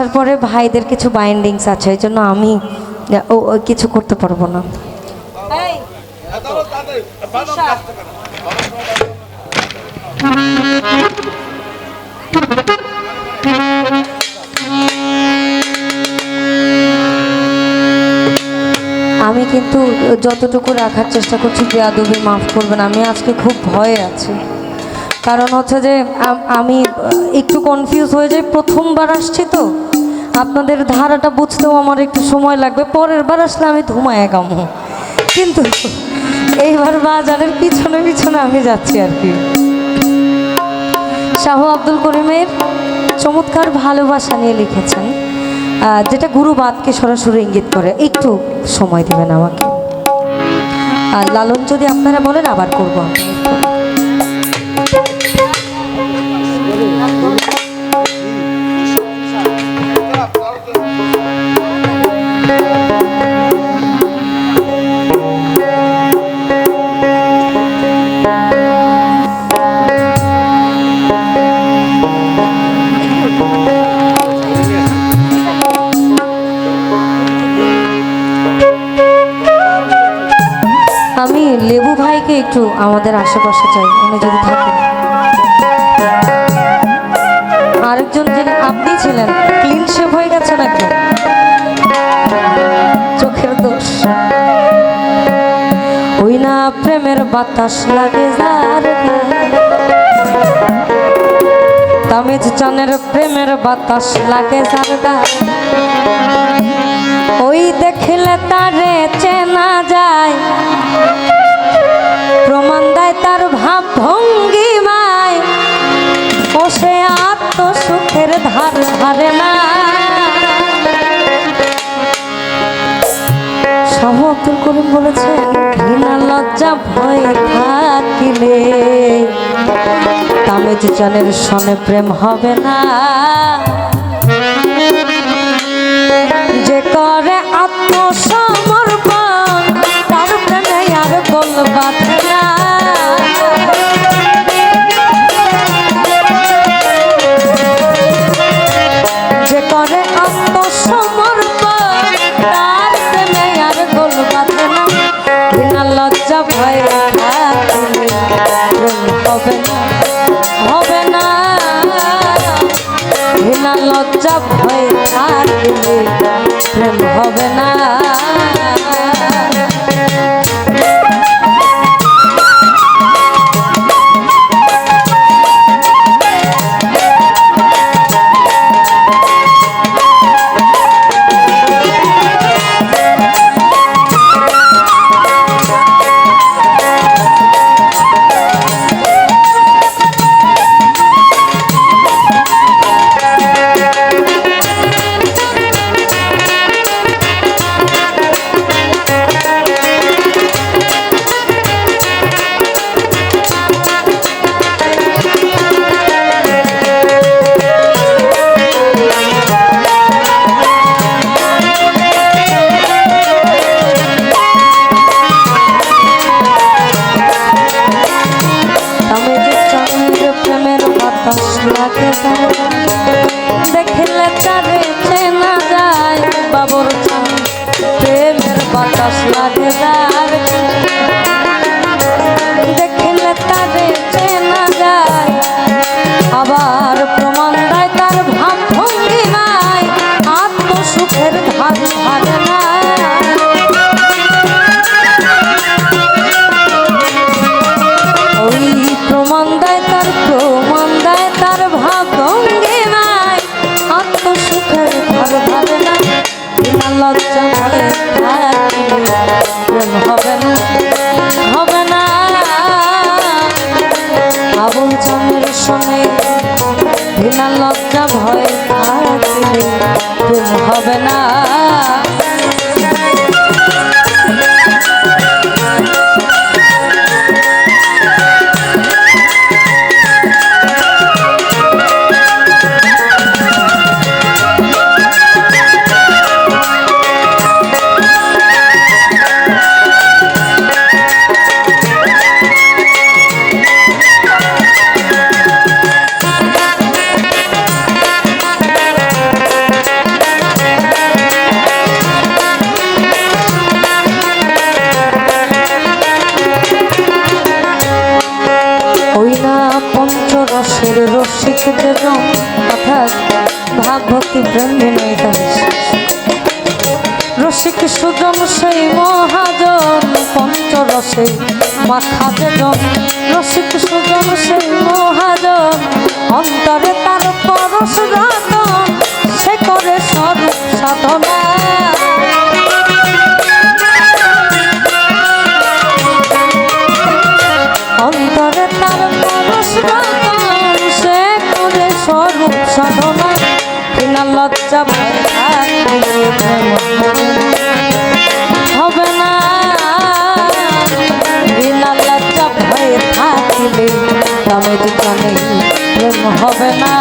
আসার পরে ভাইদের কিছু বাইন্ডিংস আছে, এই জন্য আমি কিছু করতে পারবো না। আমি কিন্তু যতটুকু রাখার চেষ্টা করছি বেয়াদবি মাফ করবেন, আমি আজকে খুব ভয়ে আছি। কারণ হচ্ছে যে আমি একটু কনফিউজ হয়ে যাই, প্রথমবার আসছি তো আপনাদের ধারাটা বুঝতেও আমার একটু সময় লাগবে। পরের বার আসলে আমি ধুমায় গামো, কিন্তু এইবার বাজারের পিছনে পিছনে আমি যাচ্ছি আর কি। শাহ আব্দুল করিমের চমৎকার ভালোবাসা নিয়ে লিখেছেন, যেটা গুরুবাদকে সরাসরি ইঙ্গিত করে। একটু সময় দেবেন আমাকে, আর লালন যদি আপনারা বলেন আবার করবো আমি। আমি লেবু ভাইকে একটু আমাদের আশেপাশে চাই, উনি যদি থাকেন। আরেকজন যিনি আপনি ছিলেন, ক্লিন শেভ হয়ে গেছে নাকি? চোখের দোষ। ওই না প্রেমের বাতাস লাগে যার, তামিজ চানের প্রেমের বাতাস লাগে যার, ওই দেখলে তারে চেনা যায়, প্রমাণ দেয় তার ভাব ভঙ্গিমায়, ও সে আত্মসুখের ধার ধারে না। শাহ আব্দুল করিম বলেছেন, ঘৃণা লজ্জা ভয় থাকিলে তামেজ জানের সনে প্রেম হবে না। যে করে আত্মসমর্পণ তার প্রেমে আর গোল বাঁধে না। যে করে আত্মসমর্পণ তার প্রেমে আর গোল বাঁধে না। বিনা লজ্জা ভয় থাকিলে প্রেম হবে না, হবে না। বিনা লজ্জা ভয় থাকিলে প্রেম হবে না। দেখলে তারে চেনা যায়, বাবর প্রেমের বাতাস লাগে যার, দেখলে তারে চেনা যায়, আবার প্রমাণ দেয় তার ভাব ভঙ্গিমায়, আত্মসুখের ধার ধারে না। ওই প্রমাণ দেয় তার, প্রমাণ দেয় তার ভাব ভঙ্গিমায়, আত্মসুখের ধার ধারে না। বিনা লজ্জা ভয়ে থাকিলে প্রেম হবে না, হবে না। আবুল চাঁদের সনে বিনা লজ্জা ভয়ে থাকিলে প্রেম হবে না। ভক্তি প্রেম বিনয়িতা রসিক সুজন সেই মহাজন পঞ্চরসে মাখা যেজন রসিক সুজন সেই মহাজন অন্তরে তার পরশ রতন সে করে স্বরূপ সাধনা অন্তরে তার পরশ রতন সে করে স্বরূপ সাধনা বিনা লজ্জা ভয় হবে না বিনা লজ্জা ভয় থাকিলে তবে দুজনে প্রেম হবে না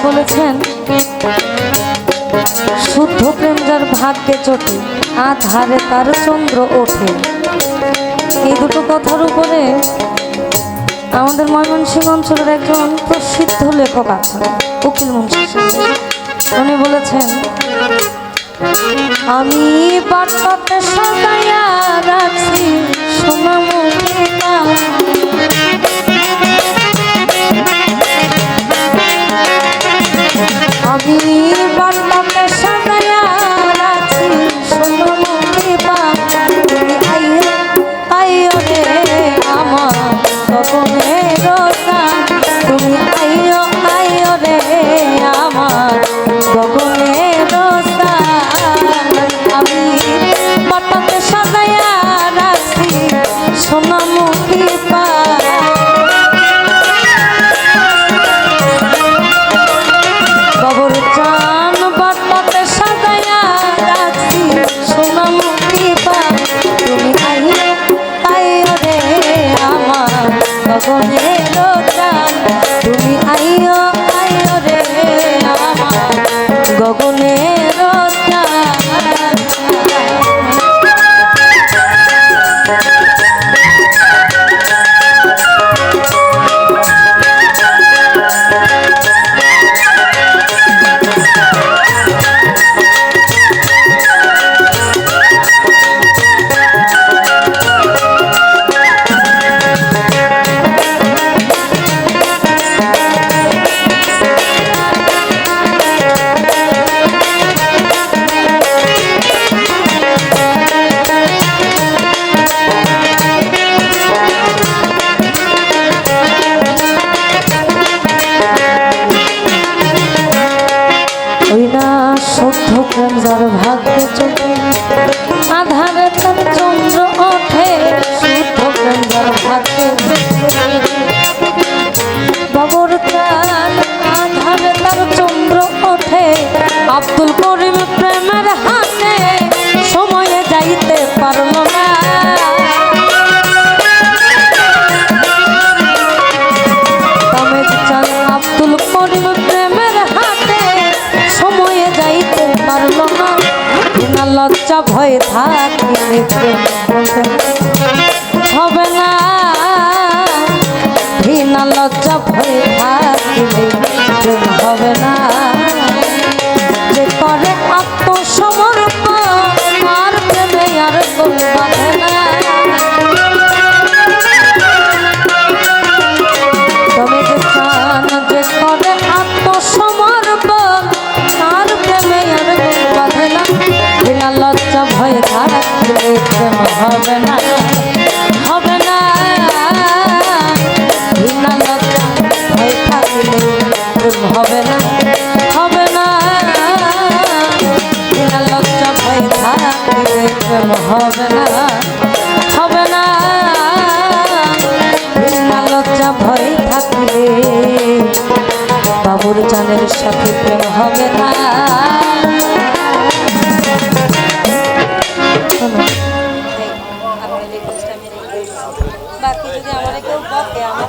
বলেছেন শুদ্ধ প্রেম যার ভাগ্যে চটে আধারে তার চন্দ্র ওঠে। এই দুটো কথার উপরে আমাদের ময়মনসিংহ অঞ্চলের একজন প্রসিদ্ধ লেখক আছেন উকিল মুন্সি, উনি বলেছেন আমি বাটাতে সাজাইয়া রাখছি সোনামুখী আমি বাটাতে সাজাইয়া রাখছি সোনামুখী তুমি আইও রে আমার তপনের গান তুমি আইও রে আমার গগনের গান আমি বাটাতে সাজাইয়া রাখছি সোনামুখী বাবর চান বাটাতে সাজাইয়া রাখছি সোনামুখী তুমি আইও রে আমার গগনের গান তুমি আইও রে আমার গগনের গান। ছেলের সাথে প্রেম হবে না। বাকি যদি আমার কেউ বকে আমার